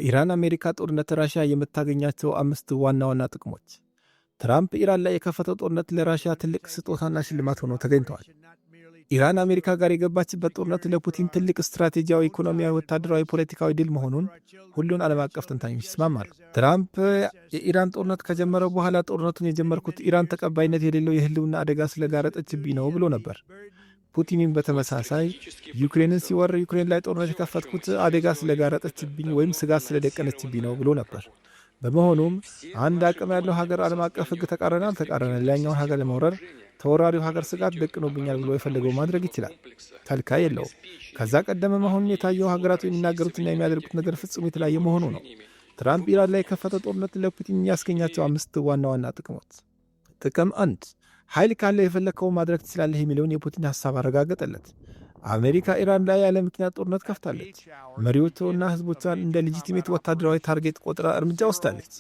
በኢራን አሜሪካ ጦርነት ራሽያ የምታገኛቸው 5 ዋና ዋና ጥቅሞች። ትራምፕ ኢራን ላይ የከፈተው ጦርነት ለራሽያ ትልቅ ስጦታና ሽልማት ሆኖ ተገኝተዋል። ኢራን አሜሪካ ጋር የገባችበት ጦርነት ለፑቲን ትልቅ ስትራቴጂያዊ፣ ኢኮኖሚያዊ፣ ወታደራዊ፣ ፖለቲካዊ ድል መሆኑን ሁሉን ዓለም አቀፍ ተንታኞች ይስማማሉ። ትራምፕ የኢራን ጦርነት ከጀመረ በኋላ ጦርነቱን የጀመርኩት ኢራን ተቀባይነት የሌለው የህልውና አደጋ ስለጋረጠችብኝ ነው ብሎ ነበር። ፑቲንም በተመሳሳይ ዩክሬንን ሲወር ዩክሬን ላይ ጦርነት የከፈትኩት አደጋ ስለጋረጠችብኝ ወይም ስጋት ስለደቀነችብኝ ነው ብሎ ነበር። በመሆኑም አንድ አቅም ያለው ሀገር ዓለም አቀፍ ሕግ ተቃረነ አልተቃረነ ሌላኛውን ሀገር ለመውረር ተወራሪው ሀገር ስጋት ደቅኖብኛል ብሎ የፈለገው ማድረግ ይችላል። ከልካይ የለውም። ከዛ ቀደም መሆኑን የታየው ሀገራቱ የሚናገሩትና የሚያደርጉት ነገር ፍጹም የተለያየ መሆኑ ነው። ትራምፕ ኢራን ላይ የከፈተው ጦርነት ለፑቲን ያስገኛቸው 5 ዋና ዋና ጥቅሞች። ጥቅም 1፣ ኃይል ካለ የፈለግከው ማድረግ ትችላለህ የሚለውን የፑቲን ሀሳብ አረጋገጠለት። አሜሪካ ኢራን ላይ ያለ ምክንያት ጦርነት ከፍታለች። መሪዎቿና ህዝቦቿን እንደ ሌጂቲሜት ወታደራዊ ታርጌት ቆጥራ እርምጃ ወስዳለች።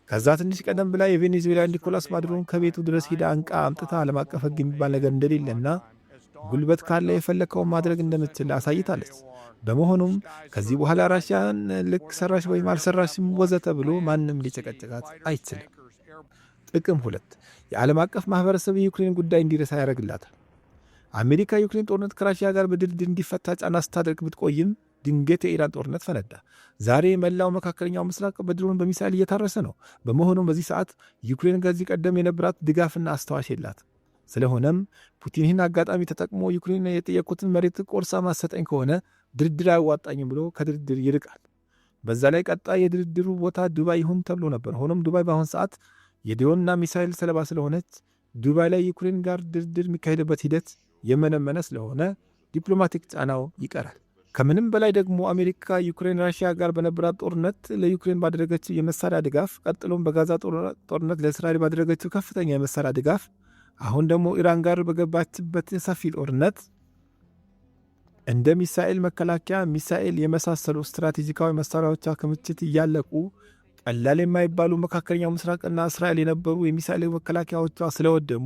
ከዛ ትንሽ ቀደም ብላ የቬኔዙዌላ ኒኮላስ ማዱሮን ከቤቱ ድረስ ሂዳ አንቃ አምጥታ ዓለም አቀፍ ሕግ የሚባል ነገር እንደሌለና ጉልበት ካለ የፈለግከውን ማድረግ እንደምትችል አሳይታለች። በመሆኑም ከዚህ በኋላ ራሽያን ልክ ሰራሽ ወይም አልሰራሽም ወዘተ ብሎ ማንም ሊጨቀጨቃት አይችልም። ጥቅም 2፣ የዓለም አቀፍ ማህበረሰብ የዩክሬን ጉዳይ እንዲረሳ ያደርግላታል። አሜሪካ የዩክሬን ጦርነት ከራሽያ ጋር በድርድር እንዲፈታ ጫና ስታደርግ ብትቆይም ድንገት የኢራን ጦርነት ፈነዳ። ዛሬ መላው መካከለኛው ምስራቅ በድሮን በሚሳይል እየታረሰ ነው። በመሆኑም በዚህ ሰዓት ዩክሬን ከዚህ ቀደም የነበራት ድጋፍና አስተዋሽ የላት። ስለሆነም ፑቲን ይህን አጋጣሚ ተጠቅሞ ዩክሬን የጠየቁትን መሬት ቆርሳ ማሰጠኝ ከሆነ ድርድር አያዋጣኝም ብሎ ከድርድር ይርቃል። በዛ ላይ ቀጣይ የድርድሩ ቦታ ዱባይ ይሁን ተብሎ ነበር። ሆኖም ዱባይ በአሁን ሰዓት የድሮንና ሚሳይል ሰለባ ስለሆነች ዱባይ ላይ ዩክሬን ጋር ድርድር የሚካሄድበት ሂደት የመነመነ ስለሆነ ዲፕሎማቲክ ጫናው ይቀራል። ከምንም በላይ ደግሞ አሜሪካ ዩክሬን ራሽያ ጋር በነበራት ጦርነት ለዩክሬን ባደረገችው የመሳሪያ ድጋፍ፣ ቀጥሎም በጋዛ ጦርነት ለእስራኤል ባደረገችው ከፍተኛ የመሳሪያ ድጋፍ፣ አሁን ደግሞ ኢራን ጋር በገባችበት ሰፊ ጦርነት እንደ ሚሳኤል መከላከያ፣ ሚሳኤል የመሳሰሉ ስትራቴጂካዊ መሳሪያዎቿ ክምችት እያለቁ ቀላል የማይባሉ መካከለኛው ምስራቅና እስራኤል የነበሩ የሚሳኤል መከላከያዎቿ ስለወደሙ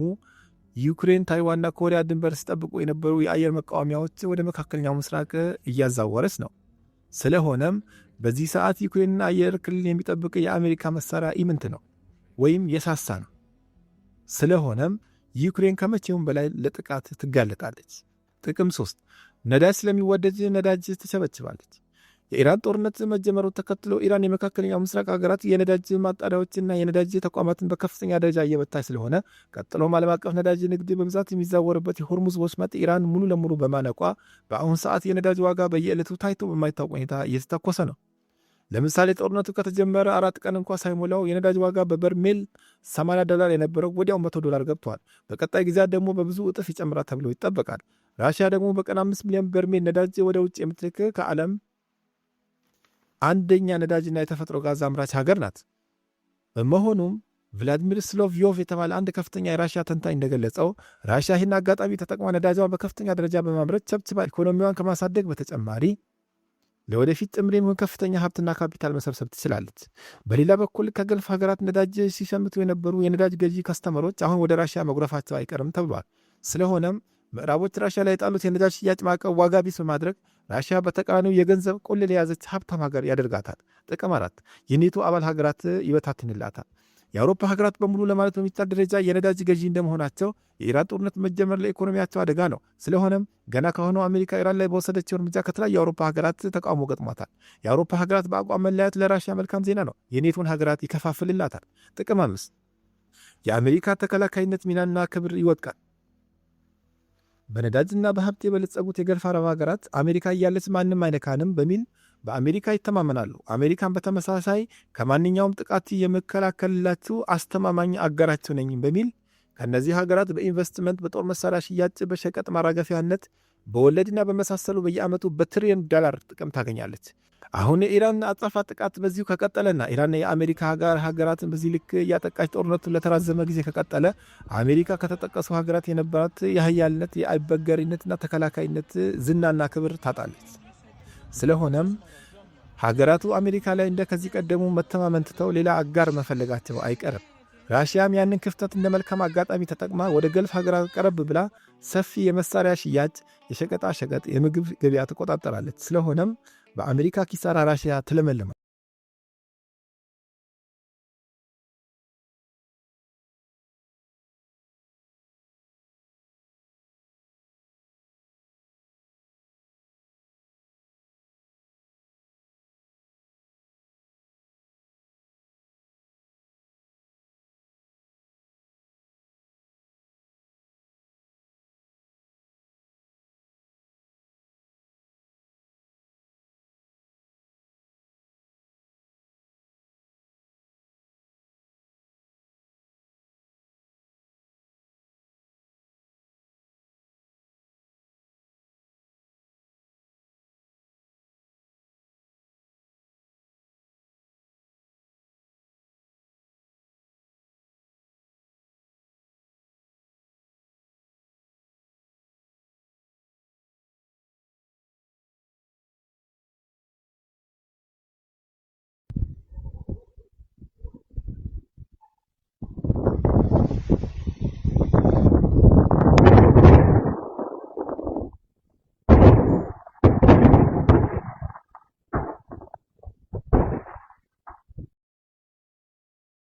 ዩክሬን ታይዋንና ኮሪያ ድንበር ሲጠብቁ የነበሩ የአየር መቃወሚያዎች ወደ መካከለኛው ምስራቅ እያዛወረች ነው። ስለሆነም በዚህ ሰዓት ዩክሬንና አየር ክልል የሚጠብቅ የአሜሪካ መሳሪያ ኢምንት ነው ወይም የሳሳ ነው። ስለሆነም ዩክሬን ከመቼውም በላይ ለጥቃት ትጋለጣለች። ጥቅም 3፣ ነዳጅ ስለሚወደድ ነዳጅ ትቸበችባለች። የኢራን ጦርነት መጀመሩ ተከትሎ ኢራን የመካከለኛው ምስራቅ ሀገራት የነዳጅ ማጣሪያዎችና የነዳጅ ተቋማትን በከፍተኛ ደረጃ እየበታች ስለሆነ ቀጥሎም ዓለም አቀፍ ነዳጅ ንግድ በብዛት የሚዛወርበት የሆርሙዝ ወሽመጥ ኢራን ሙሉ ለሙሉ በማነቋ በአሁን ሰዓት የነዳጅ ዋጋ በየዕለቱ ታይቶ በማይታወቅ ሁኔታ እየተተኮሰ ነው። ለምሳሌ ጦርነቱ ከተጀመረ 4 ቀን እንኳ ሳይሞላው የነዳጅ ዋጋ በበርሜል $80 የነበረው ወዲያው $100 ገብቷል። በቀጣይ ጊዜያት ደግሞ በብዙ እጥፍ ይጨምራል ተብሎ ይጠበቃል። ራሽያ ደግሞ በቀን 5 ሚሊዮን በርሜል ነዳጅ ወደ ውጭ የምትልክ ከዓለም አንደኛ ነዳጅና የተፈጥሮ ጋዝ አምራች ሀገር ናት። በመሆኑም ቭላዲሚር ስሎቭዮቭ የተባለ አንድ ከፍተኛ የራሽያ ተንታኝ እንደገለጸው ራሽያ ይህን አጋጣሚ ተጠቅማ ነዳጇን በከፍተኛ ደረጃ በማምረት ቸብችባ ኢኮኖሚዋን ከማሳደግ በተጨማሪ ለወደፊት ጥምር የሚሆን ከፍተኛ ሀብትና ካፒታል መሰብሰብ ትችላለች። በሌላ በኩል ከገልፍ ሀገራት ነዳጅ ሲሸምቱ የነበሩ የነዳጅ ገዢ ከስተመሮች አሁን ወደ ራሽያ መጉረፋቸው አይቀርም ተብሏል። ስለሆነም ምዕራቦች ራሽያ ላይ የጣሉት የነዳጅ ሽያጭ ማዕቀብ ዋጋ ቢስ በማድረግ ራሽያ በተቃራኒው የገንዘብ ቁልል የያዘች ሀብታም ሀገር ያደርጋታል። ጥቅም 4፣ የኔቶ አባል ሀገራት ይበታትንላታል። የአውሮፓ ሀገራት በሙሉ ለማለት በሚቻል ደረጃ የነዳጅ ገዢ እንደመሆናቸው የኢራን ጦርነት መጀመር ለኢኮኖሚያቸው አደጋ ነው። ስለሆነም ገና ከሆነው አሜሪካ ኢራን ላይ በወሰደችው እርምጃ ከተለያዩ የአውሮፓ ሀገራት ተቃውሞ ገጥሟታል። የአውሮፓ ሀገራት በአቋም መለያየት ለራሽያ መልካም ዜና ነው። የኔቶን ሀገራት ይከፋፍልላታል። ጥቅም 5፣ የአሜሪካ ተከላካይነት ሚናና ክብር ይወድቃል። በነዳጅና በሀብት የበለጸጉት የገልፍ አረብ ሀገራት አሜሪካ እያለች ማንም አይነካንም በሚል በአሜሪካ ይተማመናሉ። አሜሪካን በተመሳሳይ ከማንኛውም ጥቃት የመከላከልላችሁ አስተማማኝ አጋራቸው ነኝ በሚል ከነዚህ ሀገራት በኢንቨስትመንት፣ በጦር መሳሪያ ሽያጭ፣ በሸቀጥ ማራገፊያነት፣ በወለድና በመሳሰሉ በየዓመቱ በትሪሊየን ዶላር ጥቅም ታገኛለች። አሁን የኢራን አጸፋ ጥቃት በዚሁ ከቀጠለና ኢራን የአሜሪካ ሀገራትን በዚህ ልክ እያጠቃች ጦርነቱ ለተራዘመ ጊዜ ከቀጠለ አሜሪካ ከተጠቀሱ ሀገራት የነበራት የኃያልነት፣ የአይበገሪነትና ተከላካይነት ዝናና ክብር ታጣለች። ስለሆነም ሀገራቱ አሜሪካ ላይ እንደ ከዚህ ቀደሙ መተማመን ትተው ሌላ አጋር መፈለጋቸው አይቀርም። ራሽያም ያንን ክፍተት እንደ መልካም አጋጣሚ ተጠቅማ ወደ ገልፍ ሀገራት ቀረብ ብላ ሰፊ የመሳሪያ ሽያጭ፣ የሸቀጣ ሸቀጥ፣ የምግብ ገበያ ትቆጣጠራለች። ስለሆነም በአሜሪካ ኪሳራ ራሽያ ትለመለማል።